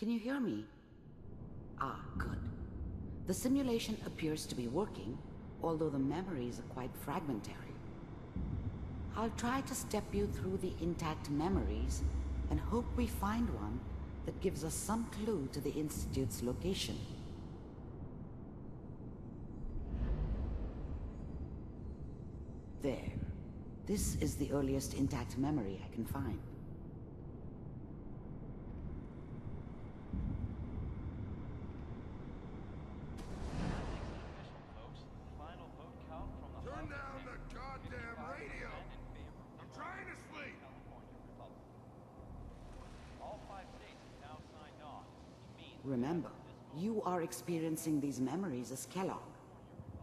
Can you hear me? Ah, good. The simulation appears to be working, although the memories are quite fragmentary. I'll try to step you through the intact memories and hope we find one that gives us some clue to the Institute's location. There. This is the earliest intact memory I can find. Turn down the goddamn radio! I'm trying to sleep! Remember, you are experiencing these memories as Kellogg.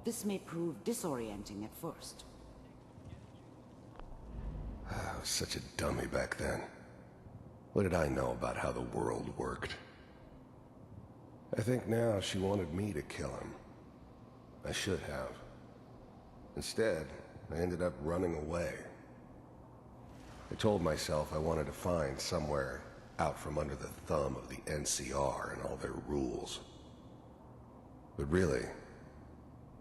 This may prove disorienting at first. I was such a dummy back then. What did I know about how the world worked? I think now she wanted me to kill him. I should have. Instead, I ended up running away. I told myself I wanted to find somewhere out from under the thumb of the NCR and all their rules. But really,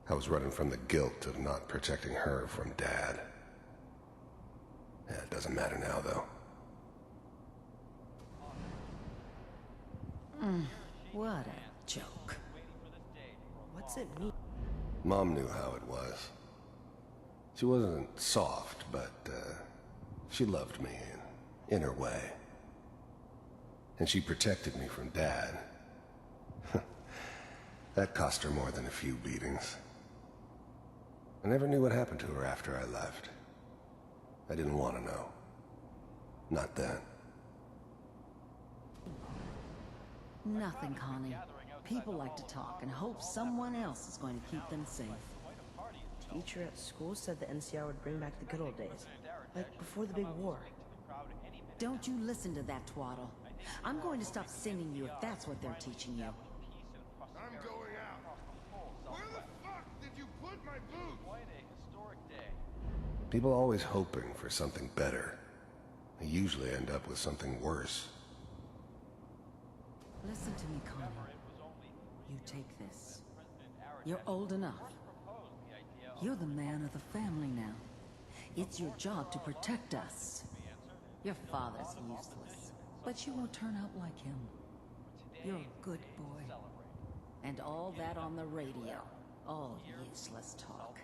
I was running from the guilt of not protecting her from Dad. Yeah, it doesn't matter now, though. What a joke. What's it mean? Mom knew how it was. She wasn't soft, but she loved me in her way. And she protected me from Dad. That cost her more than a few beatings. I never knew what happened to her after I left. I didn't want to know. Not then. Nothing, Connie. People like to talk and hope someone else is going to keep them safe. Teacher at school said the NCR would bring back the good old days, like before the big war. Don't you listen to that twaddle. I'm going to stop singing you if that's what they're teaching you. I'm going out. Where the fuck did you put my boots? People always hoping for something better. They usually end up with something worse. Listen to me, Connie. You take this. You're old enough. You're the man of the family now. It's your job to protect us. Your father's useless, but you won't turn out like him. You're a good boy. And all that on the radio. All useless talk.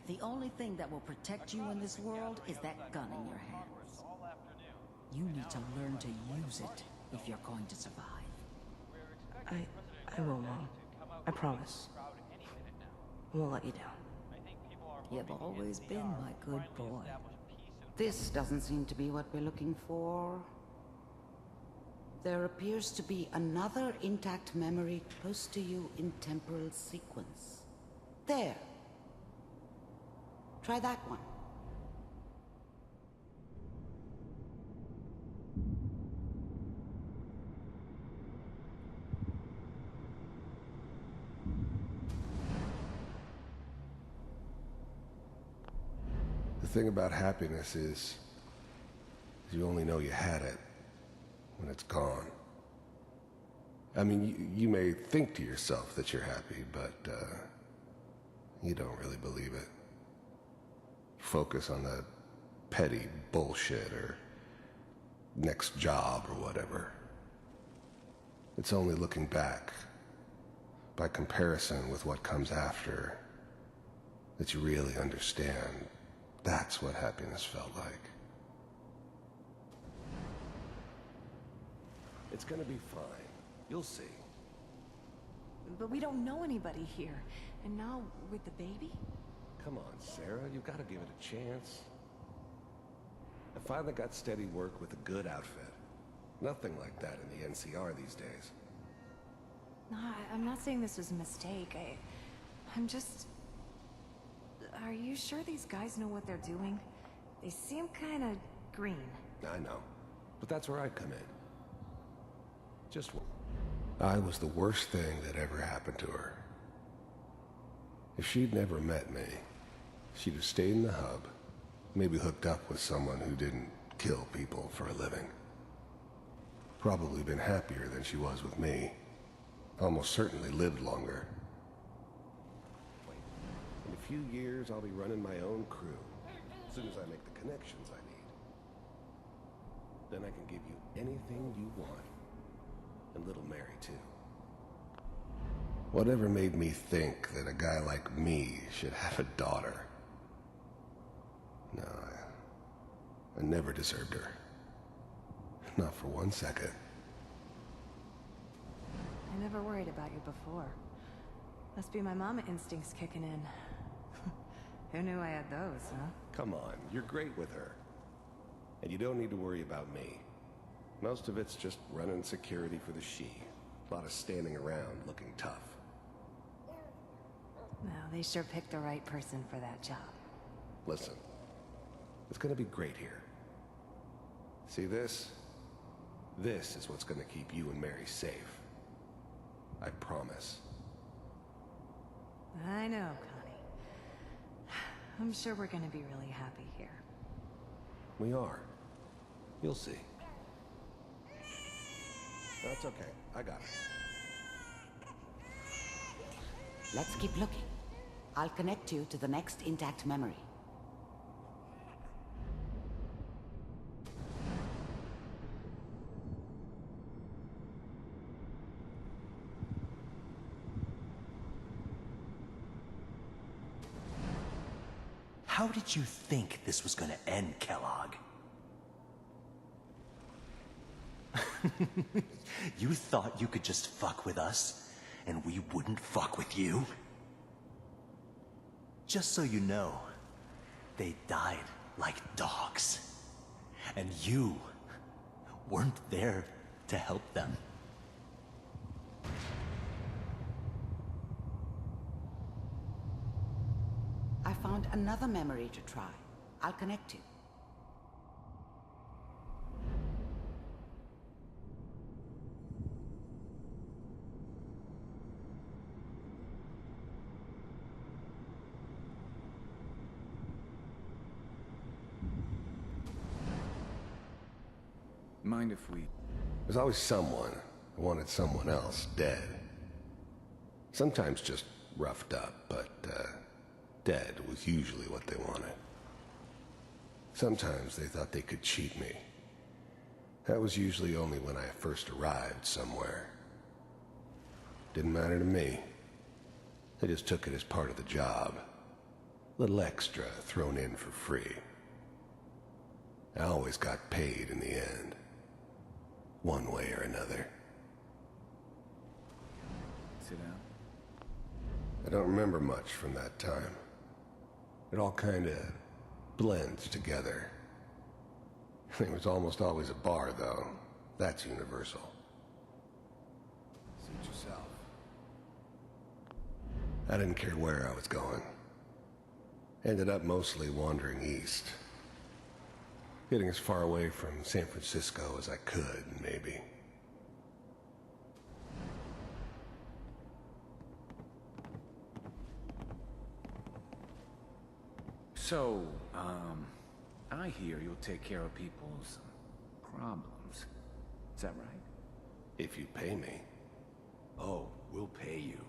The only thing that will protect you in this world is that gun in your hands. You need to learn to use it if you're going to survive. I will, Mom. I promise. I won't let you down. You've always been my good boy. This doesn't seem to be what we're looking for. There appears to be another intact memory close to you in temporal sequence. There. Try that one. The thing about happiness is you only know you had it when it's gone. I mean, you may think to yourself that you're happy, but you don't really believe it. Focus on the petty bullshit or next job or whatever. It's only looking back, by comparison with what comes after, that you really understand. That's what happiness felt like. It's gonna be fine. You'll see. But we don't know anybody here. And now, with the baby? Come on, Sarah, you've got to give it a chance. I finally got steady work with a good outfit. Nothing like that in the NCR these days. No, I'm not saying this was a mistake. I'm just... Are you sure these guys know what they're doing? They seem kind of green. I know, but that's where I come in. I was the worst thing that ever happened to her. If she'd never met me, she'd have stayed in the hub, maybe hooked up with someone who didn't kill people for a living. Probably been happier than she was with me. Almost certainly lived longer. In a few years, I'll be running my own crew. As soon as I make the connections I need. Then I can give you anything you want. And little Mary, too. Whatever made me think that a guy like me should have a daughter? No, I never deserved her. Not for 1 second. I never worried about you before. Must be my mama instincts kicking in. Who knew I had those, huh? Come on, you're great with her. And you don't need to worry about me. Most of it's just running security for the she. A lot of standing around looking tough. No, they sure picked the right person for that job. Listen, it's gonna be great here. See this? This is what's gonna keep you and Mary safe. I promise. I know, Connie. I'm sure we're gonna be really happy here. We are. You'll see. That's okay. I got it. Let's keep looking. I'll connect you to the next intact memory. How did you think this was gonna end, Kellogg? You thought you could just fuck with us, and we wouldn't fuck with you? Just so you know, they died like dogs. And you weren't there to help them. I found another memory to try. I'll connect you. Mind if we... There's always someone who wanted someone else dead. Sometimes just roughed up, but, dead was usually what they wanted. Sometimes they thought they could cheat me. That was usually only when I first arrived somewhere. Didn't matter to me. They just took it as part of the job. Little extra thrown in for free. I always got paid in the end. One way or another. Sit down. I don't remember much from that time. It all kinda blends together. There was almost always a bar, though. That's universal. Suit yourself. I didn't care where I was going. Ended up mostly wandering east. Getting as far away from San Francisco as I could, maybe. So, I hear you'll take care of people's problems. Is that right? If you pay me. Oh, we'll pay you.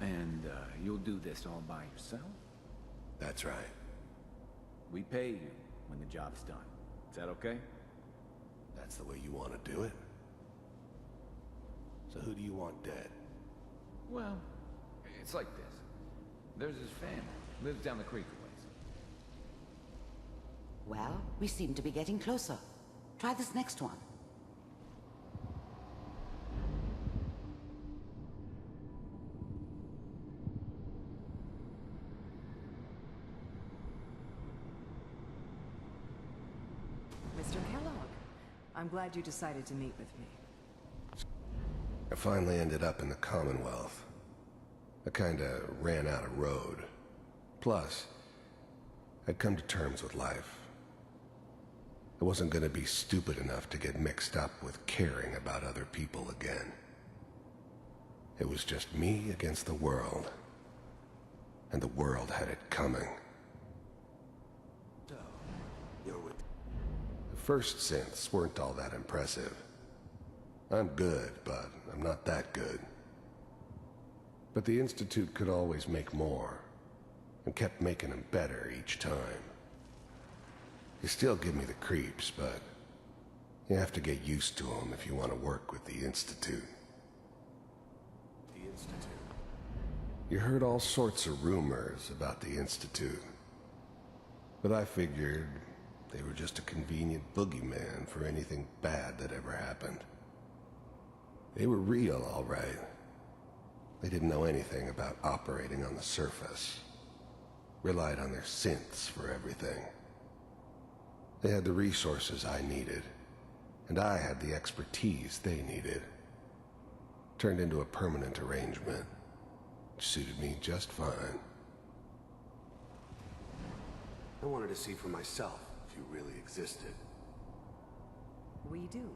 And, you'll do this all by yourself? That's right. We pay you when the job's done. Is that okay? That's the way you want to do it. So who do you want dead? Well, it's like this. There's his family. Lives down the creek a ways. Well, we seem to be getting closer. Try this next one. Mr. Kellogg, I'm glad you decided to meet with me. I finally ended up in the Commonwealth. I kinda ran out of road. Plus, I'd come to terms with life. I wasn't gonna be stupid enough to get mixed up with caring about other people again. It was just me against the world. And the world had it coming. So, you're with... The first synths weren't all that impressive. I'm good, but I'm not that good. But the Institute could always make more, and kept making them better each time. They still give me the creeps, but you have to get used to them if you want to work with the Institute. The Institute? You heard all sorts of rumors about the Institute, but I figured they were just a convenient boogeyman for anything bad that ever happened. They were real, all right. They didn't know anything about operating on the surface. Relied on their synths for everything. They had the resources I needed, and I had the expertise they needed. Turned into a permanent arrangement, which suited me just fine. I wanted to see for myself if you really existed. We do,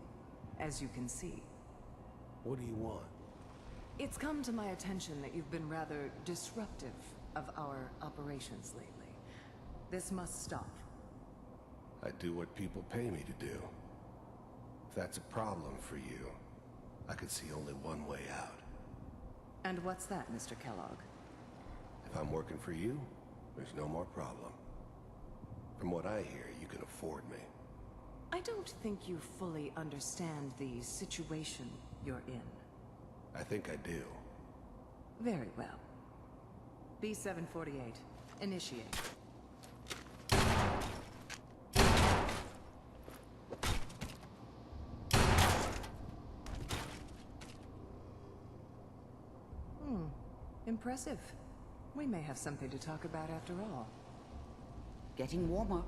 as you can see. What do you want? It's come to my attention that you've been rather disruptive of our operations lately. This must stop. I do what people pay me to do. If that's a problem for you, I could see only one way out. And what's that, Mr. Kellogg? If I'm working for you, there's no more problem. From what I hear, you can afford me. I don't think you fully understand the situation you're in. I think I do. Very well. B-748, initiate. Impressive. We may have something to talk about after all. Getting warmer.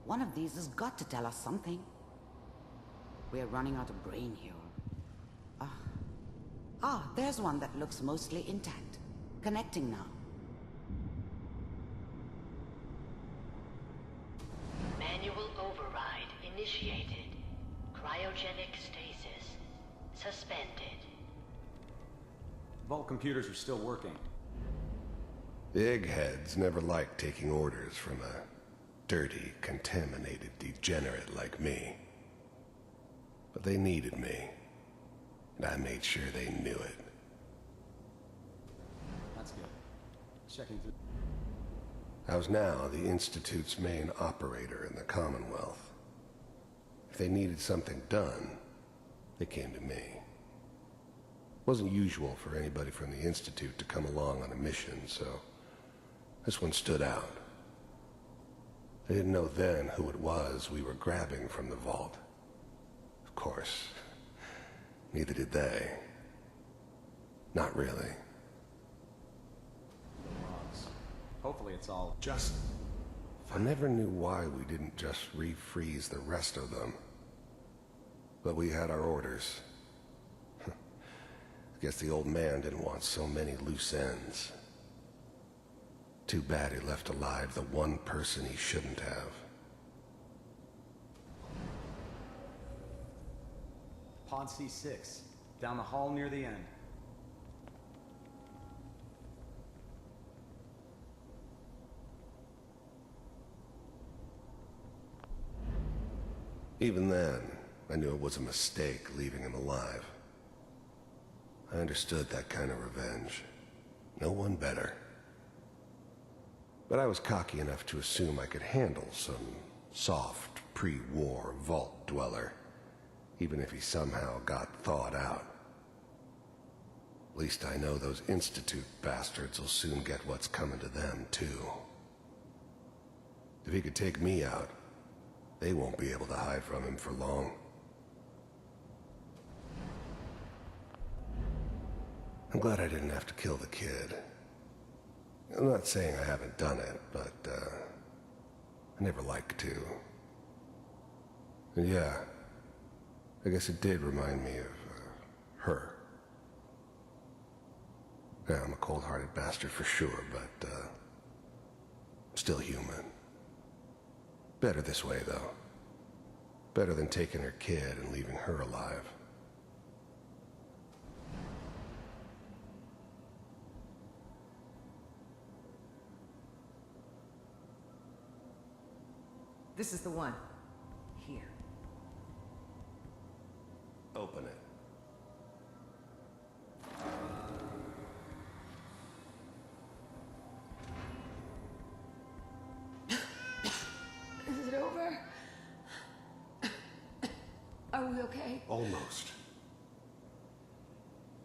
One of these has got to tell us something. We're running out of brain here. There's one that looks mostly intact. Connecting now. Manual override initiated. Cryogenic stasis suspended. Vault computers are still working. The eggheads never liked taking orders from a dirty, contaminated degenerate like me. But they needed me, and I made sure they knew it. That's good. Checking through. I was now the Institute's main operator in the Commonwealth. If they needed something done, they came to me. It wasn't usual for anybody from the Institute to come along on a mission, so this one stood out. They didn't know then who it was we were grabbing from the vault. Of course, neither did they. Not really. Hopefully it's all Just... I never knew why we didn't just refreeze the rest of them. But we had our orders. Guess the old man didn't want so many loose ends. Too bad he left alive the one person he shouldn't have. Pod C6, down the hall near the end. Even then, I knew it was a mistake leaving him alive. I understood that kind of revenge. No one better. But I was cocky enough to assume I could handle some soft, pre-war vault dweller, even if he somehow got thawed out. At least I know those Institute bastards will soon get what's coming to them, too. If he could take me out, they won't be able to hide from him for long. I'm glad I didn't have to kill the kid. I'm not saying I haven't done it, but, I never liked to. And yeah, I guess it did remind me of, her. Yeah, I'm a cold-hearted bastard for sure, but, still human. Better this way, though. Better than taking her kid and leaving her alive. This is the one. Here. Open it. okay? Almost.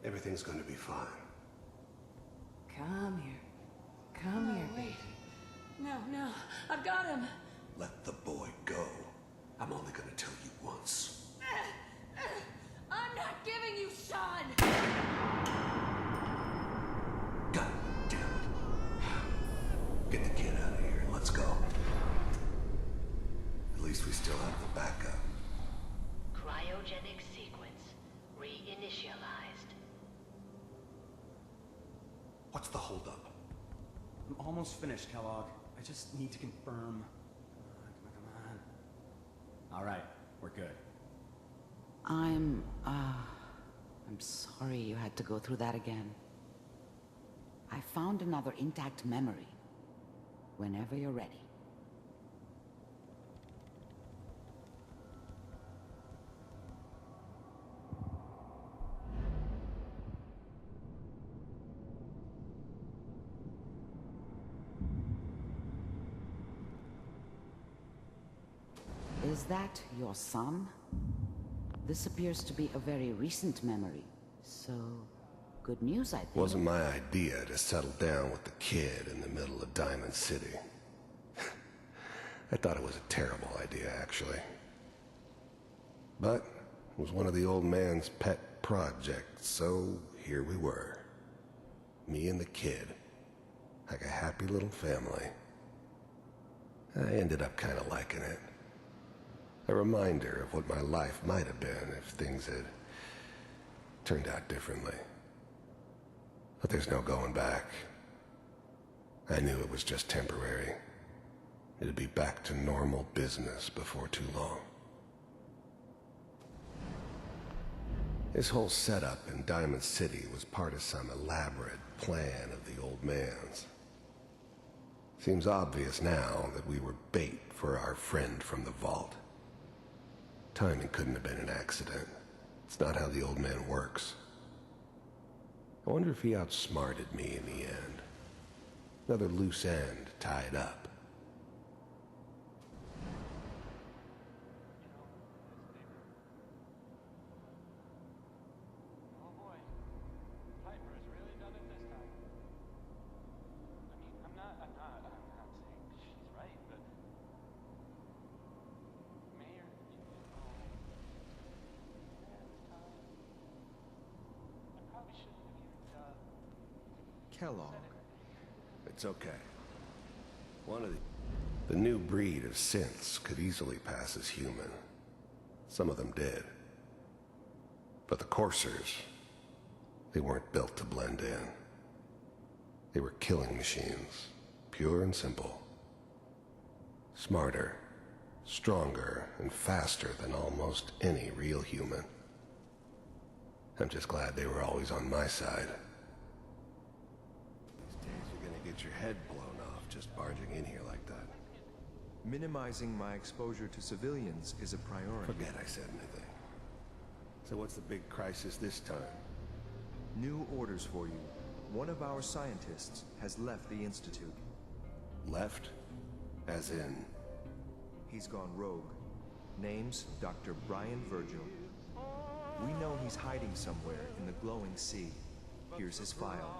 Everything's gonna be fine. Come here. Come here, baby. No, I've got him. Let the boy go. I'm only gonna tell you once. I'm not giving you Sean! God damn it. Get the kid out of here. Let's go. At least we still have the backup. Cryogenic sequence reinitialized. What's the holdup? I'm almost finished, Kellogg. I just need to confirm. Come on. All right, we're good. I'm sorry you had to go through that again. I found another intact memory. Whenever you're ready. Is that your son? This appears to be a very recent memory, so good news, I think. Wasn't my idea to settle down with the kid in the middle of Diamond City. I thought it was a terrible idea, actually. But it was one of the old man's pet projects, so here we were. Me and the kid, like a happy little family. I ended up kind of liking it. A reminder of what my life might have been if things had turned out differently. But there's no going back. I knew it was just temporary. It'd be back to normal business before too long. This whole setup in Diamond City was part of some elaborate plan of the old man's. Seems obvious now that we were bait for our friend from the vault. Timing couldn't have been an accident. It's not how the old man works. I wonder if he outsmarted me in the end. Another loose end tied up. Oh boy, Piper has really done it this time. I mean, I'm not saying she's right, but Mayor, I probably shouldn't have even, Kellogg. It's okay. One of the new breed of synths could easily pass as human. Some of them did. But the coursers, they weren't built to blend in. They were killing machines, pure and simple. Smarter, stronger, and faster than almost any real human. I'm just glad they were always on my side. These days you're gonna get your head blown off just barging in here like that. Minimizing my exposure to civilians is a priority. Forget I said anything. So what's the big crisis this time? New orders for you. One of our scientists has left the Institute. Left? As in? He's gone rogue. Name's Dr. Brian Virgil. We know he's hiding somewhere in the glowing sea. Here's his file.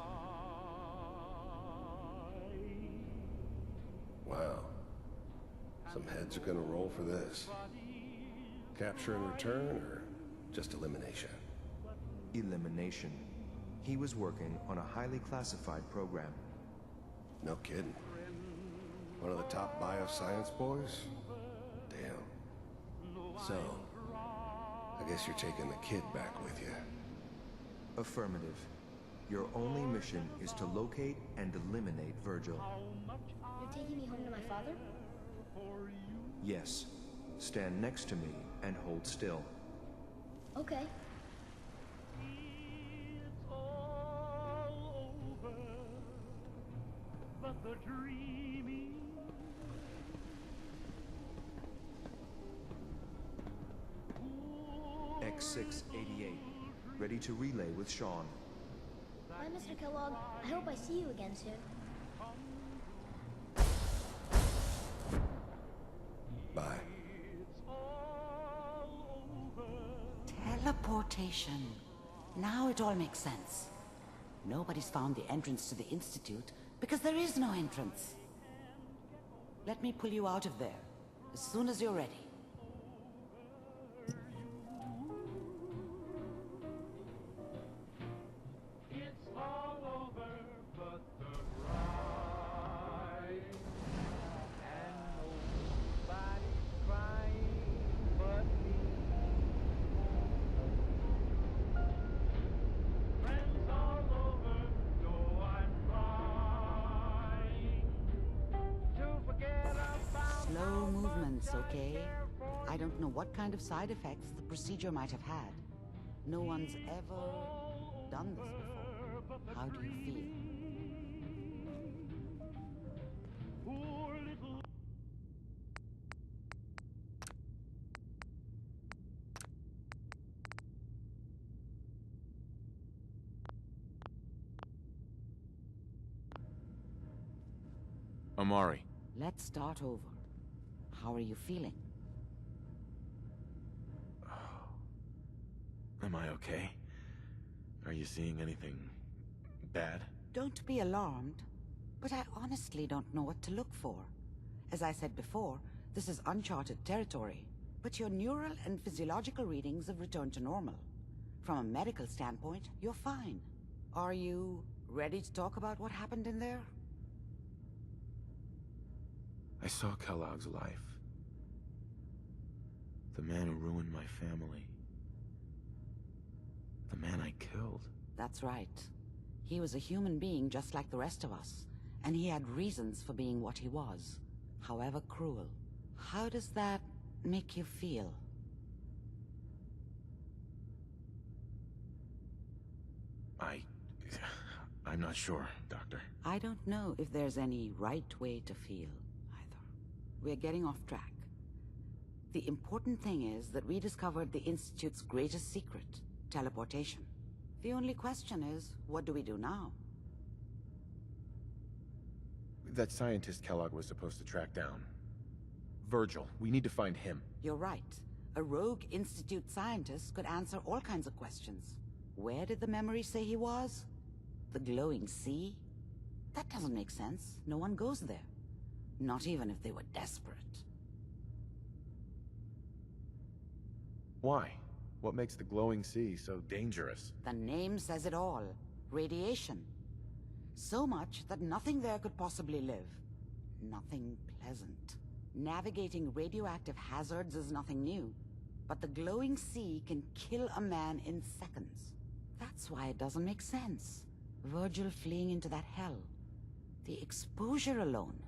Wow. Some heads are gonna roll for this. Capture and return, or just elimination? Elimination. He was working on a highly classified program. No kidding. One of the top bioscience boys? Damn. So, I guess you're taking the kid back with you. Affirmative. Your only mission is to locate and eliminate Virgil. You're taking me home to my father? Yes. Stand next to me and hold still. Okay. X688. Ready to relay with Sean. Bye, Mr. Kellogg. I hope I see you again soon. Bye. radiation. Now it all makes sense. Nobody's found the entrance to the Institute because there is no entrance. Let me pull you out of there as soon as you're ready. It's all over but the crying, and nobody's crying but me. Friends all over, though I'm crying to forget about Slow movements, okay? I don't know what kind of side effects the procedure might have had. No one's ever done this before. How do you feel? poor little. Amari. Let's start over. How are you feeling? Am I okay? Are you seeing anything bad? Don't be alarmed, but I honestly don't know what to look for. As I said before, this is uncharted territory, but your neural and physiological readings have returned to normal. From a medical standpoint, you're fine. Are you ready to talk about what happened in there? I saw Kellogg's life. The man who ruined my family. The man I killed. That's right. He was a human being just like the rest of us, and he had reasons for being what he was, however cruel. How does that make you feel? I'm not sure, Doctor. I don't know if there's any right way to feel, either. We're getting off track. The important thing is that we discovered the Institute's greatest secret, teleportation. The only question is, what do we do now? That scientist Kellogg was supposed to track down. Virgil, we need to find him. You're right. A rogue Institute scientist could answer all kinds of questions. Where did the memory say he was? The glowing sea? That doesn't make sense. No one goes there. Not even if they were desperate. Why? What makes the glowing sea so dangerous? The name says it all. Radiation. So much that nothing there could possibly live. Nothing pleasant. Navigating radioactive hazards is nothing new. But the glowing sea can kill a man in seconds. That's why it doesn't make sense. Virgil fleeing into that hell. The exposure alone.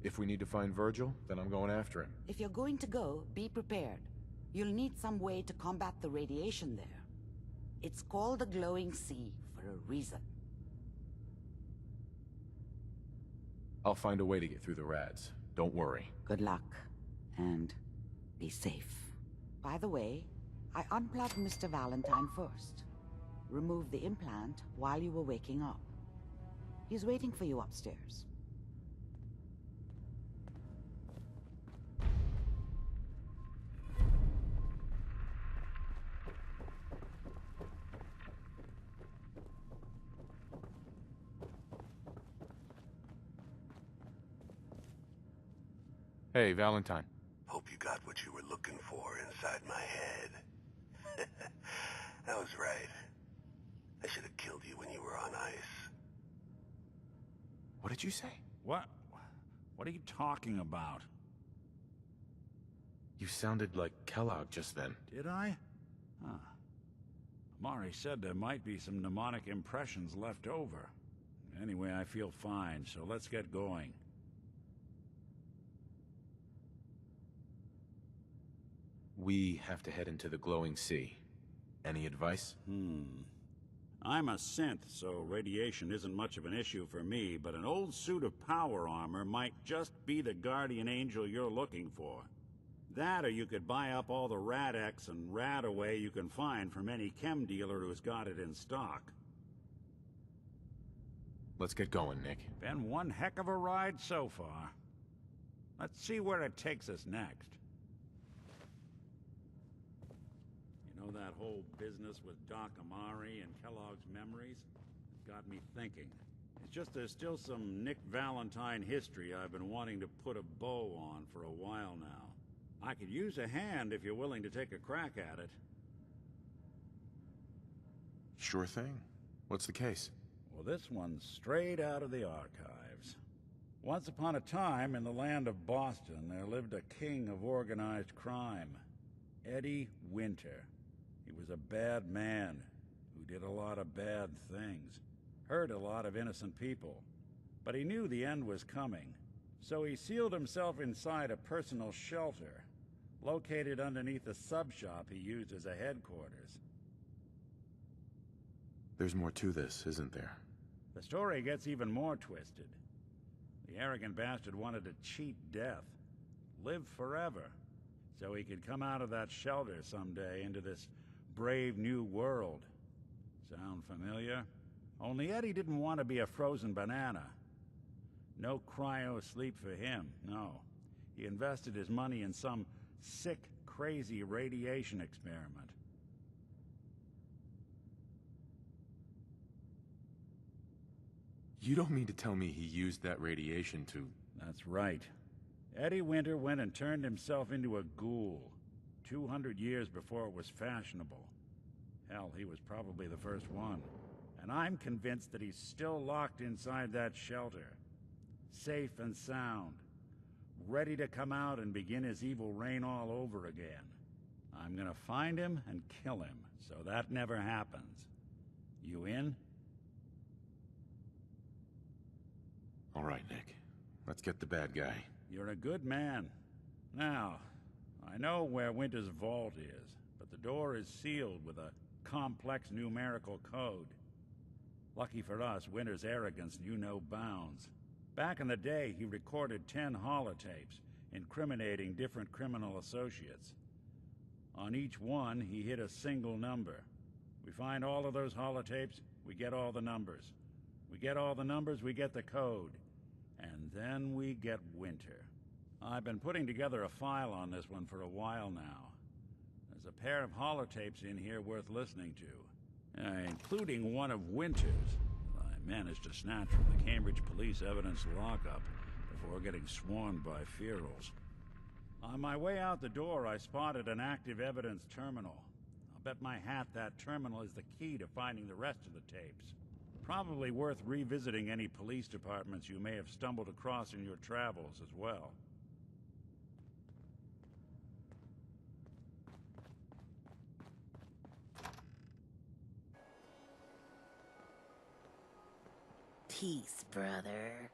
If we need to find Virgil, then I'm going after him. If you're going to go, be prepared. You'll need some way to combat the radiation there. It's called the glowing sea for a reason. I'll find a way to get through the rads. Don't worry. Good luck. And be safe. By the way, I unplugged Mr. Valentine first. Removed the implant while you were waking up. He's waiting for you upstairs. Hey, Valentine. Hope you got what you were looking for inside my head. That was right. I should have killed you when you were on ice. What did you say? What are you talking about? You sounded like Kellogg just then. Did I? Huh. Amari said there might be some mnemonic impressions left over. Anyway, I feel fine, so let's get going. We have to head into the glowing sea. Any advice? I'm a synth, so radiation isn't much of an issue for me, but an old suit of power armor might just be the guardian angel you're looking for. That, or you could buy up all the Rad-X and Rad-Away you can find from any chem dealer who's got it in stock. Let's get going, Nick. Been one heck of a ride so far. Let's see where it takes us next. that whole business with Doc Amari and Kellogg's Memories? It's got me thinking. It's just there's still some Nick Valentine history I've been wanting to put a bow on for a while now. I could use a hand if you're willing to take a crack at it. Sure thing. What's the case? Well, this one's straight out of the archives. Once upon a time, in the land of Boston, there lived a king of organized crime, Eddie Winter. He was a bad man who did a lot of bad things, hurt a lot of innocent people. But he knew the end was coming, so he sealed himself inside a personal shelter, located underneath a sub-shop he used as a headquarters. There's more to this, isn't there? The story gets even more twisted. The arrogant bastard wanted to cheat death, live forever, so he could come out of that shelter someday into this brave new world. Sound familiar? Only Eddie didn't want to be a frozen banana. No cryo sleep for him, no. He invested his money in some sick, crazy radiation experiment. You don't mean to tell me he used that radiation to... That's right. Eddie Winter went and turned himself into a ghoul, 200 years before it was fashionable. Hell, he was probably the first one. And I'm convinced that he's still locked inside that shelter, safe and sound, ready to come out and begin his evil reign all over again. I'm gonna find him and kill him, so that never happens. You in? All right, Nick. Let's get the bad guy. You're a good man. Now, I know where Winter's vault is, but the door is sealed with a complex numerical code. Lucky for us, Winter's arrogance knew no bounds. Back in the day, he recorded 10 holotapes, incriminating different criminal associates. On each one, he hit a single number. We find all of those holotapes, we get all the numbers. We get all the numbers, we get the code. And then we get Winter. I've been putting together a file on this one for a while now. There's a pair of holotapes in here worth listening to, including one of Winter's that I managed to snatch from the Cambridge Police evidence lockup before getting swarmed by ferals. On my way out the door, I spotted an active evidence terminal. I'll bet my hat that terminal is the key to finding the rest of the tapes. Probably worth revisiting any police departments you may have stumbled across in your travels as well. Peace, brother.